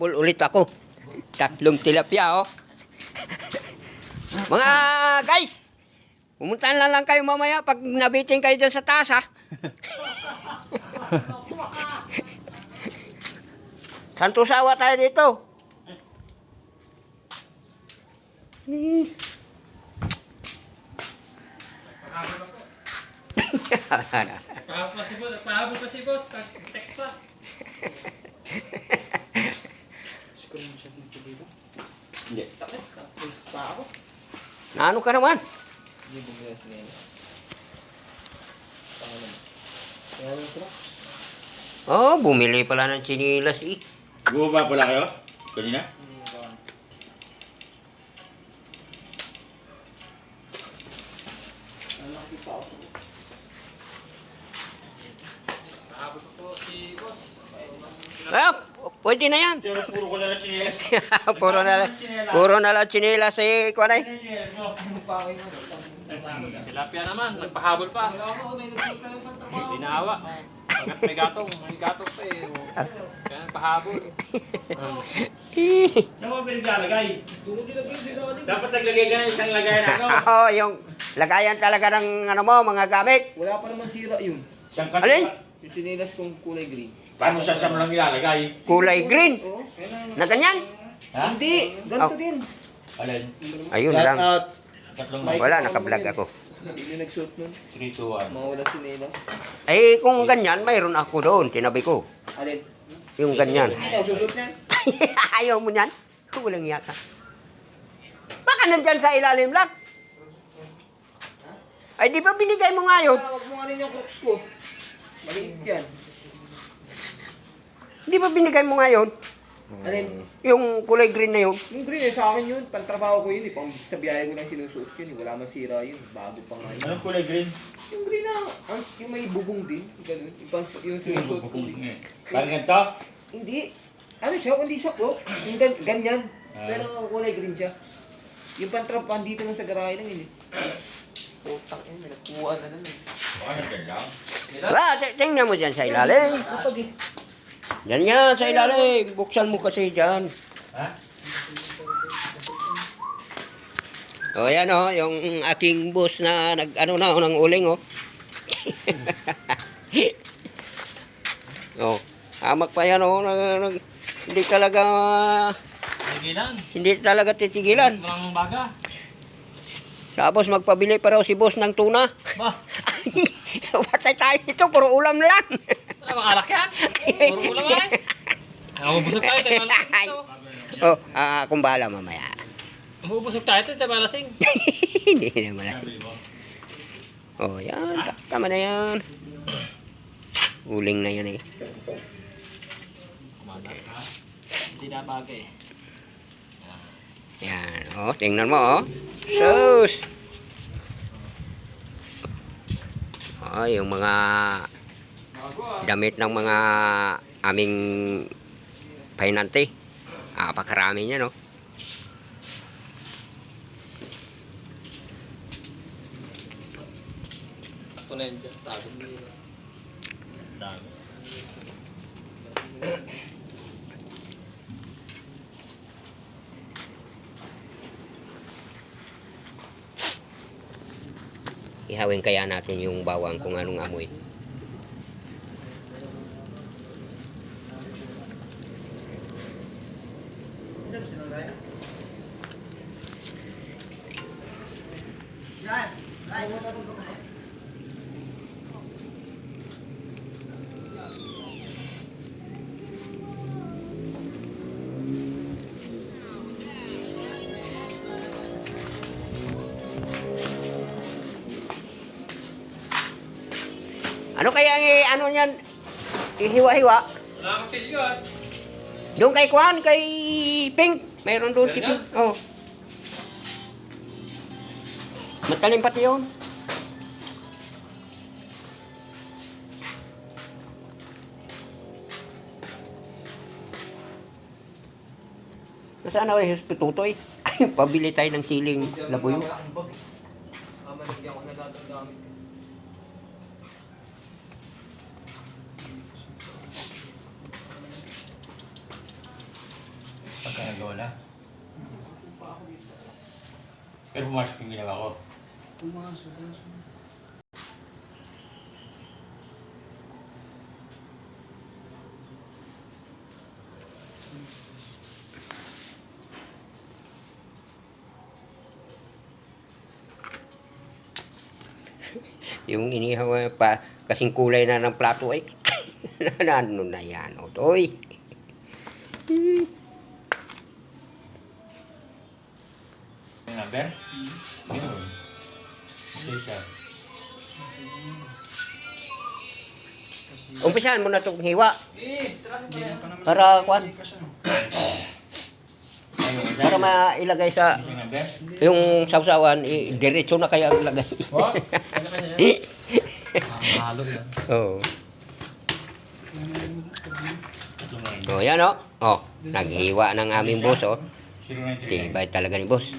Habol ulit ako. 3 tilapia, oh. Mga guys, pumunta na lang kayo mamaya pag nabitin kayo dyan sa taas, ha. Santusawa tayo dito. Pahabol pa si boss. Text pa. Hindi. Sakit. Pa ako. Naano ka naman? Hindi bumili sa ngayon. Pangalan. Kaya lang sila. Oh, bumili pala ng chinilas, eh. Bumaba pala kayo? Kanina? Nakikita ako. Pahabol pa po si boss. Ah, pwede na yan. Pero puro ko na lang chinelas. puro na lang chinilas, eh, kuwanay. Chinelas mo. Pangin mo. Tilapia naman, nagpahabol pa. May nagpunta ng pagtrabaho. Binawa. Pagkat may gatong pa eh. Kaya nagpahabol. Saan mo pinaglalagay? Dapat naglagay ka ng isang lagay na ano? Oo, yung lagayan talaga ng ano mo, mga gamit. Wala pa naman sira yun. Isang Alin? Yung sinilas kong kulay green. Paano saan mo lang ilalagay? Kulay green. Oo. Kailangan. Na ganyan. Ha? Hindi. Ganito din. Alin? Ayun lang. Tatlong Mike. Wala, nakablog ako. Hindi nagsuot nun. 3, 2, 1. Mga wala sinilas. Eh, kung ganyan, mayroon ako doon. Tinabi ko. Alin? Yung ganyan. Ikaw, susuot niyan. Ayaw mo yan? Walang iya ka. Baka nandyan sa ilalim lang. Ay, di ba binigay mo nga yun? Huwag mo ano yung crooks ko. Maliit yan. Di ba binigay mo nga yun? Alin? Yung kulay green na yun. Yung green eh, sa akin yun. Pantrabaho ko yun eh. Pang sa biyahe ko lang sinusuot yun eh. Wala man sira yun. Bago pa nga yun. Anong kulay green? Yung green na, yung may bubong din. Ganun. Yung sinusuot ko. Parang ganito? Hindi. Ano siya? Hindi siya po. Yung ganyan. Pero kulay green siya. Yung pantrabaho dito lang sa garahe lang yun eh. Putang yun. May nagkuha na nun eh. Baka nandyan lang. Wala, tingnan mo dyan sa ilalim. Kapag eh. Yan yan, sa ilalim. Buksan mo kasi dyan. Ha? O, yan o, yung aking boss na nag-ano na, ng uling o. O, hamak pa yan o. Hindi talaga, Nagilan. hindi talaga titigilan. Mga baga. Tapos magpabili pa raw si boss ng tuna. Ba? Watay tayo ito, puro ulam lang. Ano bang alak yan? Puro ulam ay. Mabubusog tayo. Tayo malasing dito. Oh, akong bahala mamaya. Mabubusog tayo. Tayo malasing. Hindi naman. Oh, yan. Tama na yan. Uling na yan eh. Kumanda. Hindi na bagay. Yan. Oh, tingnan mo oh. Sus! Oh, yung mga damit ng mga aming painante. Pakarami niya, no? Ako na yun dyan. Tago mo yun. Dami. Ihawin kaya natin yung bawang kung anong amoy. Ano kaya ano niyan? Ihiwa-hiwa? Wala akong silyon. Doon kay Kwan, kay Pink. Mayroon doon si Pink. Oh. Matalim pati yun. Nasaan na kayo? Tutoy. Pabili tayo ng siling laboy. Hindi ako nagagamit. Pagka nagawa na. Pero pumasok yung ginawa ko. Pumasok. Yung inihaw pa, kasing kulay na ng plato ay, ano na yan, otoy. Yung number? Yun. Okay siya. Umpisahan mo na itong hiwa. Para, kwan, para mailagay sa, Yung number? yung sausawan, diretso na kaya ang lagay. What? Mahalo yan. Oo. Tatlong line. Oh, yan oh. Oh, naghiwa ng aming boss oh. 0939. Tibay talaga ni boss.